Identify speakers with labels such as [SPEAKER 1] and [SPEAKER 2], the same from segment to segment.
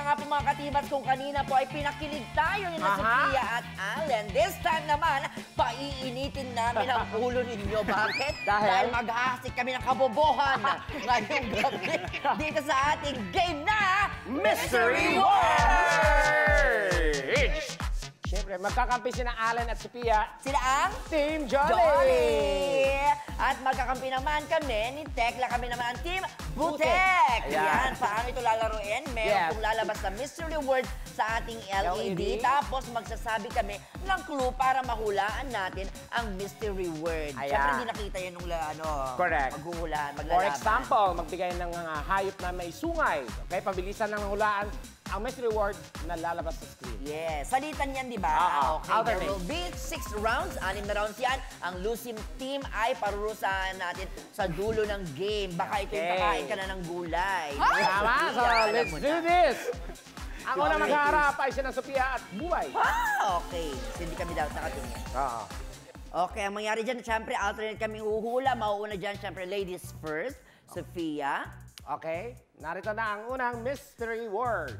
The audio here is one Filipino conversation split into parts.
[SPEAKER 1] nga po mga katibas kung kanina po ay pinakilig tayo ni Sofia at Allen. This time naman, paiinitin namin ang ulo ninyo. Bakit? Dahil maghahasik kami ng kabobohan ngayong gabi dito sa ating game na Mystery Word!
[SPEAKER 2] Siyempre, magkakampi sina Allen at Sofia.
[SPEAKER 1] Sila ang
[SPEAKER 2] Team Jolly!
[SPEAKER 1] At magkakampi naman kami ni Tekla. Kami naman ang Team Butek! Yan, paano ito lalaruin? Meron pong lalabas na mystery word sa ating LED. Tapos magsasabi kami ng clue para mahulaan natin ang mystery word. Siyempre, hindi nakita yan nung
[SPEAKER 2] Correct.
[SPEAKER 1] maghuhulaan, maglalaban.
[SPEAKER 2] For example, magbigay ng hayop na may sungay. Okay, pabilisan ng hulaan ang mystery word na lalabas sa screen.
[SPEAKER 1] Yes. Salitan yan, di ba? Okay.
[SPEAKER 2] Alternate.
[SPEAKER 1] There will be 6 rounds. 6 na rounds yan. Ang losing team ay parurusahan natin sa dulo ng game. Baka ito yung kakain ka na ng gulay.
[SPEAKER 2] Tama? So, let's do this! Ang unang maghaharap ay sina Sofia at Buhay.
[SPEAKER 1] Okay. So, hindi kami dapat nakatingin. Okay, ang mangyari dyan, syempre, alternate kami huhula. Mauuna dyan, syempre, ladies first. Sofia.
[SPEAKER 2] Okay, narito na ang unang mystery word.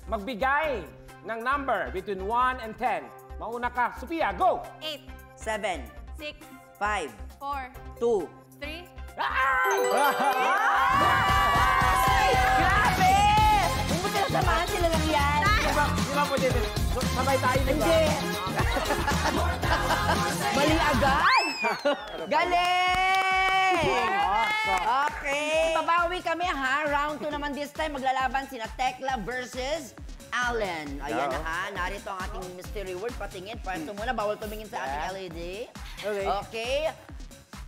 [SPEAKER 2] Magbigay ng number between 1 and 10. Mauna ka. Sofia, go!
[SPEAKER 3] 8,
[SPEAKER 1] 7,
[SPEAKER 3] 6,
[SPEAKER 1] 5,
[SPEAKER 3] 4,
[SPEAKER 1] 2.
[SPEAKER 3] 3.
[SPEAKER 1] Grabe! Kung mo sila samahan, sila lang yan.
[SPEAKER 2] Di ba pwede? Sabay tayo, di ba?
[SPEAKER 1] Hindi. Mali agad. Galing! Okay. Babawi kami ha. Round 2 naman this time. Maglalaban sina Tekla versus Allen. Ayan na ha. Narito ang ating mystery word. Patingin. Pwesto muna. Bawal tumingin sa ating LED. Okay.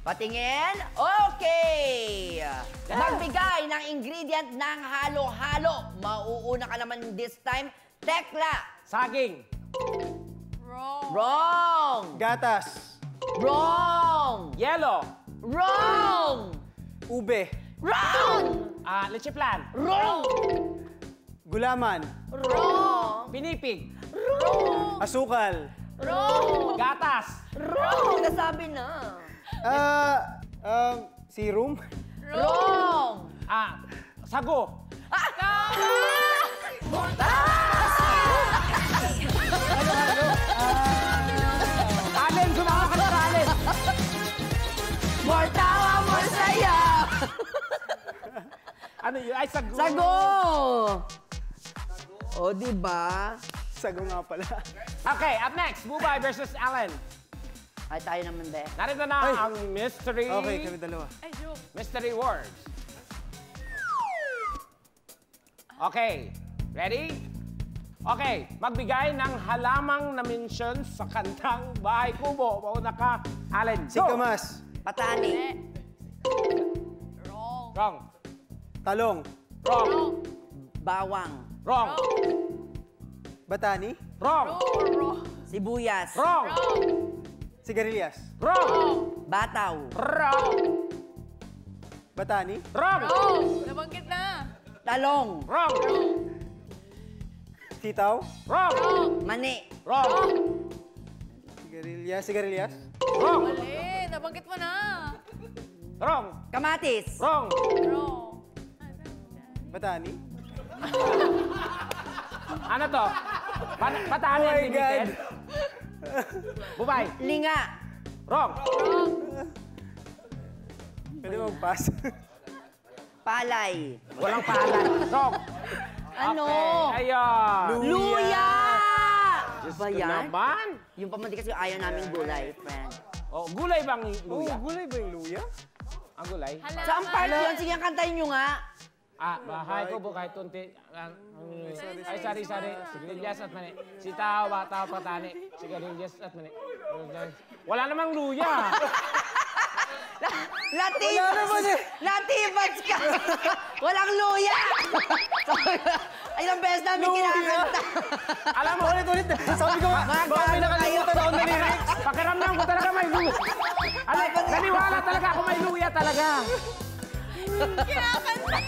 [SPEAKER 1] Patingin. Okay. Magbigay ng ingredient ng halo-halo. Mauuna ka naman this time. Tekla.
[SPEAKER 2] Saging.
[SPEAKER 3] Wrong.
[SPEAKER 1] Wrong.
[SPEAKER 4] Gatas.
[SPEAKER 1] Wrong.
[SPEAKER 2] Yellow.
[SPEAKER 1] Wrong.
[SPEAKER 4] Ube.
[SPEAKER 1] Wrong.
[SPEAKER 2] Leche plan.
[SPEAKER 1] Wrong.
[SPEAKER 4] Gulaman.
[SPEAKER 1] Wrong.
[SPEAKER 2] Pinipig.
[SPEAKER 1] Wrong.
[SPEAKER 4] Asukal.
[SPEAKER 1] Wrong.
[SPEAKER 2] Gatas.
[SPEAKER 1] Wrong. Nasabi na.
[SPEAKER 4] Serum.
[SPEAKER 1] Wrong.
[SPEAKER 2] Sago. Allen, sumama ka na, Allen.
[SPEAKER 1] More tawa, more saya.
[SPEAKER 2] Ano yun? Ay, sago.
[SPEAKER 1] Sago. O, diba?
[SPEAKER 4] Sago nga pala.
[SPEAKER 2] Okay, up next, Bubay versus Allen.
[SPEAKER 1] Ay, tayo naman, be.
[SPEAKER 2] Narito na ang mystery...
[SPEAKER 4] Okay, kami dalawa.
[SPEAKER 3] Ay, joke.
[SPEAKER 2] Mystery words. Okay, ready? Okay, magbigay ng halamang na-mention sa kantang Bahay Kubo. Mauna ka, Allen. Go!
[SPEAKER 4] Singkamas.
[SPEAKER 1] Patani.
[SPEAKER 3] Wrong.
[SPEAKER 2] Wrong.
[SPEAKER 4] Talong.
[SPEAKER 2] Wrong.
[SPEAKER 1] Bawang.
[SPEAKER 2] Wrong.
[SPEAKER 4] Batani.
[SPEAKER 2] Wrong.
[SPEAKER 3] Wrong.
[SPEAKER 1] Sibuyas.
[SPEAKER 2] Wrong.
[SPEAKER 4] Sigarilyas.
[SPEAKER 2] Wrong.
[SPEAKER 1] Bataw.
[SPEAKER 2] Wrong.
[SPEAKER 4] Batani.
[SPEAKER 2] Wrong.
[SPEAKER 3] Wrong. Nabanggit na.
[SPEAKER 1] Talong.
[SPEAKER 2] Wrong.
[SPEAKER 4] Sitaw.
[SPEAKER 2] Wrong.
[SPEAKER 3] Wrong.
[SPEAKER 1] Mani.
[SPEAKER 2] Wrong.
[SPEAKER 4] Sigarilyas. Sigarilyas.
[SPEAKER 2] Wrong.
[SPEAKER 3] Mali. Nabanggit mo na.
[SPEAKER 2] Wrong.
[SPEAKER 1] Kamatis.
[SPEAKER 2] Wrong.
[SPEAKER 3] Wrong.
[SPEAKER 4] Batani.
[SPEAKER 2] Ano to? Patani
[SPEAKER 4] Oh
[SPEAKER 2] ang
[SPEAKER 4] my
[SPEAKER 2] limited? Bubay.
[SPEAKER 1] Linga.
[SPEAKER 2] Wrong.
[SPEAKER 3] Wrong.
[SPEAKER 4] Pwede mag-pass.
[SPEAKER 1] Palay.
[SPEAKER 2] Walang pahalan. Wrong.
[SPEAKER 1] Ano?
[SPEAKER 2] Okay, ayun.
[SPEAKER 1] Luya!
[SPEAKER 2] Diyos
[SPEAKER 1] Ba
[SPEAKER 2] ko
[SPEAKER 1] yan?
[SPEAKER 2] naman.
[SPEAKER 1] Yung pamanti kasi ayaw namin gulay, friend.
[SPEAKER 2] Oh, gulay bang
[SPEAKER 4] Oh,
[SPEAKER 2] luya?
[SPEAKER 4] gulay ba yung luya?
[SPEAKER 2] Ang gulay?
[SPEAKER 3] Halaman.
[SPEAKER 1] Saan part yun? Sige, kantahin nyo nga.
[SPEAKER 2] Bahay ko po kahit tunti. Ay, sorry. Sigarilyas at mani. Sitaw, bataw, patani. Sigarilyas at mani. Wala namang luya.
[SPEAKER 1] Latibas ka! Walang luya! Ilang beses namin kinakanta.
[SPEAKER 2] Alam mo,
[SPEAKER 4] Ulit. Sabi ko, baka may nakalimutan ako na lyrics.
[SPEAKER 2] pakiramdam ko talaga may luya. Naniwala talaga ako may luya talaga.
[SPEAKER 3] Kinakanta.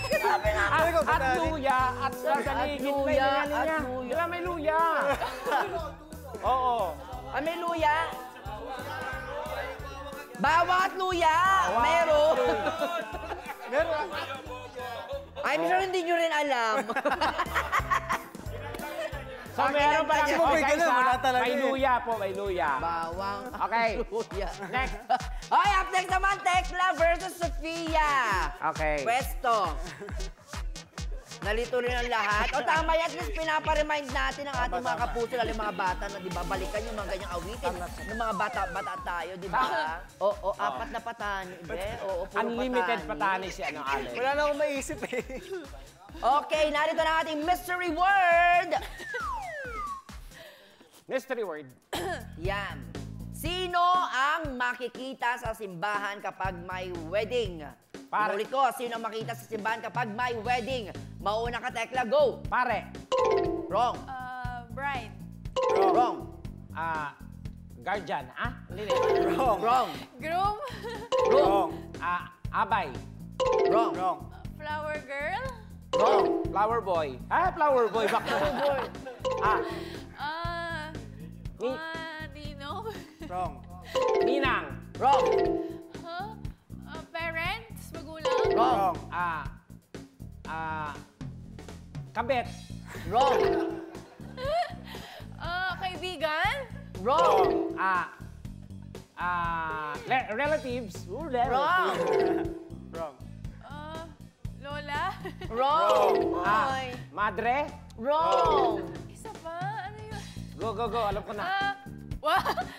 [SPEAKER 2] At luya, at sa galigid may
[SPEAKER 1] luya,
[SPEAKER 2] niya.
[SPEAKER 1] at luya.
[SPEAKER 2] Di ba may luya? Oo.
[SPEAKER 1] Ah, may luya? Bawang at luya! Meron!
[SPEAKER 4] Meron.
[SPEAKER 1] I'm sure hindi nyo rin alam.
[SPEAKER 2] So, meron pa lang
[SPEAKER 4] Kasi
[SPEAKER 2] po,
[SPEAKER 4] may
[SPEAKER 2] guys,
[SPEAKER 4] ganun, wala
[SPEAKER 2] ha?
[SPEAKER 4] talaga
[SPEAKER 2] May
[SPEAKER 4] eh.
[SPEAKER 2] luya po, may luya.
[SPEAKER 1] Bawang.
[SPEAKER 2] Okay.
[SPEAKER 1] luya.
[SPEAKER 2] Next.
[SPEAKER 1] Okay, up next naman, Tekla versus Sofia.
[SPEAKER 2] Okay.
[SPEAKER 1] Pwesto. Nalito rin ang lahat. O tama yan, at least pinapa-remind natin ang ating mga kapuso, lalo yung mga bata na, di ba, balikan yung mga ganyang awitin. Ng mga bata tayo, di ba? Oo, apat na patani, be. Oo, puro
[SPEAKER 2] Unlimited patani si Allen.
[SPEAKER 4] Wala na akong maisip eh.
[SPEAKER 1] Okay, narito na ang ating mystery word.
[SPEAKER 2] Mystery word.
[SPEAKER 1] Yan. Sino ang makikita sa simbahan kapag may wedding?
[SPEAKER 2] Pare.
[SPEAKER 1] Inulit ko, sino ang makita sa simbahan kapag may wedding? Mauna ka, Tekla, go!
[SPEAKER 2] Pare.
[SPEAKER 1] Wrong.
[SPEAKER 3] Bride.
[SPEAKER 1] Wrong.
[SPEAKER 2] Guardian. Hindi.
[SPEAKER 4] Wrong.
[SPEAKER 1] Wrong.
[SPEAKER 3] Groom.
[SPEAKER 4] Wrong.
[SPEAKER 2] Abay.
[SPEAKER 1] Wrong.
[SPEAKER 4] Wrong.
[SPEAKER 3] Flower girl.
[SPEAKER 1] Wrong.
[SPEAKER 2] Flower boy. Flower boy. Flower boy.
[SPEAKER 3] Dino.
[SPEAKER 4] Wrong.
[SPEAKER 2] Ninang.
[SPEAKER 1] Wrong.
[SPEAKER 3] Huh? Parents. Magulang.
[SPEAKER 1] Wrong.
[SPEAKER 2] Kabet.
[SPEAKER 1] Wrong.
[SPEAKER 3] Kaibigan.
[SPEAKER 1] Wrong.
[SPEAKER 2] Relatives.
[SPEAKER 1] Wrong.
[SPEAKER 4] Wrong.
[SPEAKER 3] Lola.
[SPEAKER 1] Wrong. Oy.
[SPEAKER 2] Madre.
[SPEAKER 1] Wrong.
[SPEAKER 3] Isa pa. Ano yun?
[SPEAKER 2] Go. Alam ko na.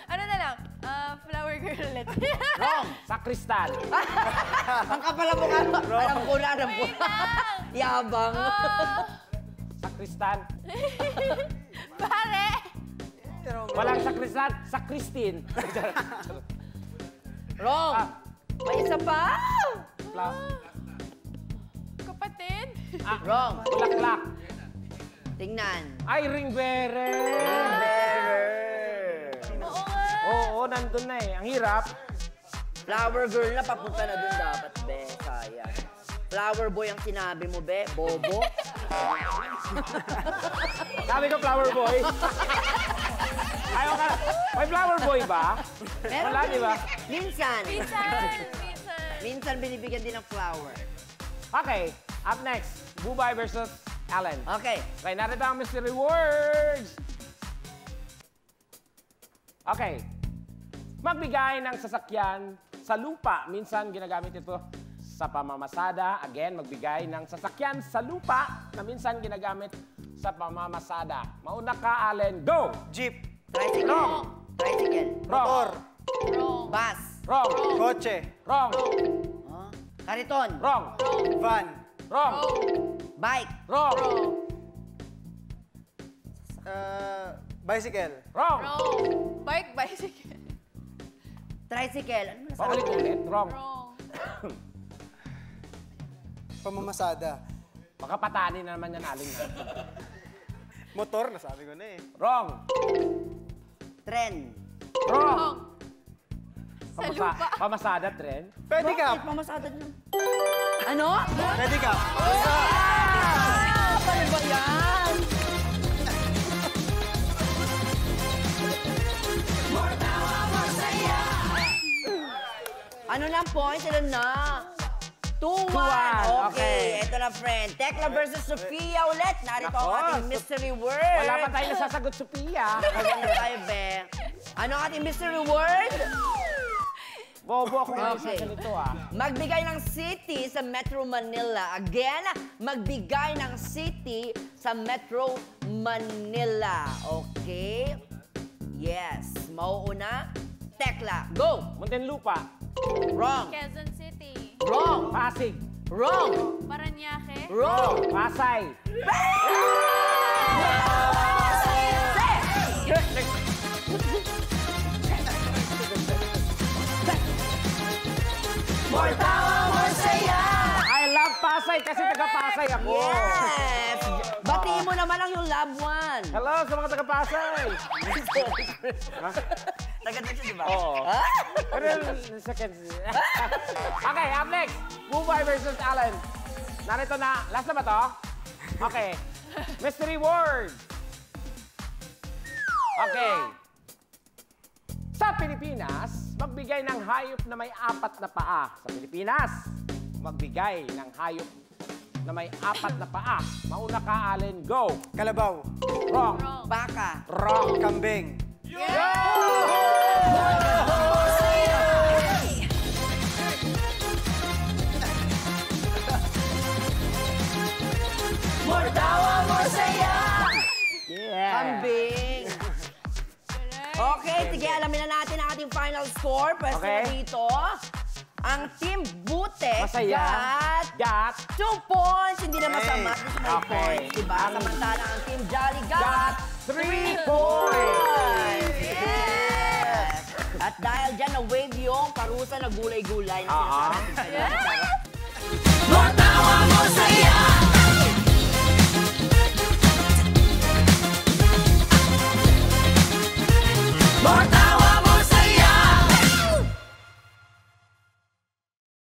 [SPEAKER 3] Ano na lang? Flower girl ulit.
[SPEAKER 1] Wrong.
[SPEAKER 2] Sakristan.
[SPEAKER 1] Ang kapal mo ka. Alam ko na.
[SPEAKER 3] Wait lang.
[SPEAKER 1] Yabang.
[SPEAKER 2] Sakristan.
[SPEAKER 3] Pare.
[SPEAKER 2] Walang sakristan. Sakristin.
[SPEAKER 1] Wrong. May isa pa.
[SPEAKER 3] Kapatid.
[SPEAKER 1] Wrong.
[SPEAKER 2] Bulaklak.
[SPEAKER 1] Tingnan.
[SPEAKER 2] Ay, ring bearer.
[SPEAKER 3] Oo nga.
[SPEAKER 2] Oo, nandun na eh. Ang hirap.
[SPEAKER 1] Flower girl na, papunta na dun dapat, be. Sayang. Flower boy ang sinabi mo, be. Bobo.
[SPEAKER 2] Sabi ko flower boy. Ayaw ka. May flower boy ba?
[SPEAKER 1] Meron
[SPEAKER 2] Wala, di ba?
[SPEAKER 1] Minsan.
[SPEAKER 3] Minsan.
[SPEAKER 1] Minsan binibigyan din ng flower.
[SPEAKER 2] Okay, up next. Bubay versus Allen.
[SPEAKER 1] Okay.
[SPEAKER 2] Okay, narito ang mystery words. Okay. Magbigay ng sasakyan sa lupa. Minsan ginagamit ito sa pamamasada. Again, magbigay ng sasakyan sa lupa na minsan ginagamit sa pamamasada. Mauna ka, Allen. Go!
[SPEAKER 4] Jeep.
[SPEAKER 1] Tricycle.
[SPEAKER 2] Wrong.
[SPEAKER 1] Tricycle.
[SPEAKER 2] Wrong.
[SPEAKER 4] Motor.
[SPEAKER 3] Wrong.
[SPEAKER 1] Bus.
[SPEAKER 2] Wrong.
[SPEAKER 4] Kotse.
[SPEAKER 2] Wrong.
[SPEAKER 1] Huh? Kariton.
[SPEAKER 2] Wrong.
[SPEAKER 4] Van.
[SPEAKER 2] Wrong.
[SPEAKER 1] Bike.
[SPEAKER 2] Wrong.
[SPEAKER 4] Bicycle.
[SPEAKER 2] Wrong.
[SPEAKER 3] Wrong. Bike, bicycle.
[SPEAKER 1] Tricycle. Ano na
[SPEAKER 2] Paulit-ulit. Wrong.
[SPEAKER 3] Wrong.
[SPEAKER 4] Pamamasada.
[SPEAKER 2] Baka patani na naman yan, Allen.
[SPEAKER 4] Motor, nasabi ko na eh.
[SPEAKER 2] Wrong.
[SPEAKER 1] Tren.
[SPEAKER 2] Wrong.
[SPEAKER 3] Wrong. Sa lupa.
[SPEAKER 2] Pamasada, tren.
[SPEAKER 4] Pedicab.
[SPEAKER 1] Mamasada nyo. Ano?
[SPEAKER 4] Pedicab.
[SPEAKER 1] Ano ba yan? Ano na ang point? Ilan na? 2-1.
[SPEAKER 2] Okay.
[SPEAKER 1] Okay. Ito na, friend. Tekla versus Sofia ulit. Narito ang
[SPEAKER 2] Nako,
[SPEAKER 1] ating mystery word.
[SPEAKER 2] Wala pa tayo nasasagot, Sophia.
[SPEAKER 1] Ano tayo, be? Ano ang ating mystery word?
[SPEAKER 2] Bobo ako ngayon sa
[SPEAKER 1] Okay.
[SPEAKER 2] ganito,
[SPEAKER 1] Magbigay ng city sa Metro Manila. Again, magbigay ng city sa Metro Manila. Okay? Yes. Mauuna. Tekla, go!
[SPEAKER 2] Muntinlupa.
[SPEAKER 1] Wrong.
[SPEAKER 3] Quezon City.
[SPEAKER 1] Wrong.
[SPEAKER 2] Pasig.
[SPEAKER 1] Wrong.
[SPEAKER 3] Paranaque.
[SPEAKER 1] Wrong.
[SPEAKER 2] Pasay.
[SPEAKER 1] More tawa, more saya!
[SPEAKER 2] I love Pasay kasi taga-Pasay ako.
[SPEAKER 1] Yes! Batiin mo naman ang yung loved one.
[SPEAKER 2] Hello sa mga taga-Pasay.
[SPEAKER 1] Taga dito, di ba?
[SPEAKER 2] Oo.
[SPEAKER 1] Ha?
[SPEAKER 2] Pero second. Okay, up next. Bubay versus Allen. Narito na. Last na ba to? Okay. Mystery word. Okay. Sa Pilipinas, magbigay ng hayop na may 4 na paa. Sa Pilipinas, magbigay ng hayop na may 4 na paa. Mauna ka, Allen. Go!
[SPEAKER 4] Kalabaw.
[SPEAKER 2] Wrong.
[SPEAKER 3] Wrong.
[SPEAKER 1] Baka.
[SPEAKER 2] Wrong.
[SPEAKER 4] Kambing.
[SPEAKER 1] More tawa, more saya!
[SPEAKER 2] Yeah.
[SPEAKER 1] Kambing. Okay, sige, alamin na natin ang ating final score. Pwede
[SPEAKER 2] Okay.
[SPEAKER 1] na dito. Ang Team Butek
[SPEAKER 2] Masaya.
[SPEAKER 1] got
[SPEAKER 2] Got
[SPEAKER 1] 2 points. Hindi na
[SPEAKER 4] Hey.
[SPEAKER 1] masama. This is my
[SPEAKER 2] Okay.
[SPEAKER 1] points, diba? Samantalang ang Team Jolly got
[SPEAKER 2] Got
[SPEAKER 1] 3
[SPEAKER 2] 3
[SPEAKER 1] points. Yes! At dahil dyan, na-wave yung parusa na gulay-gulay na sinasabi natin sa inyo.
[SPEAKER 3] Yeah!
[SPEAKER 1] More tawa, more saya!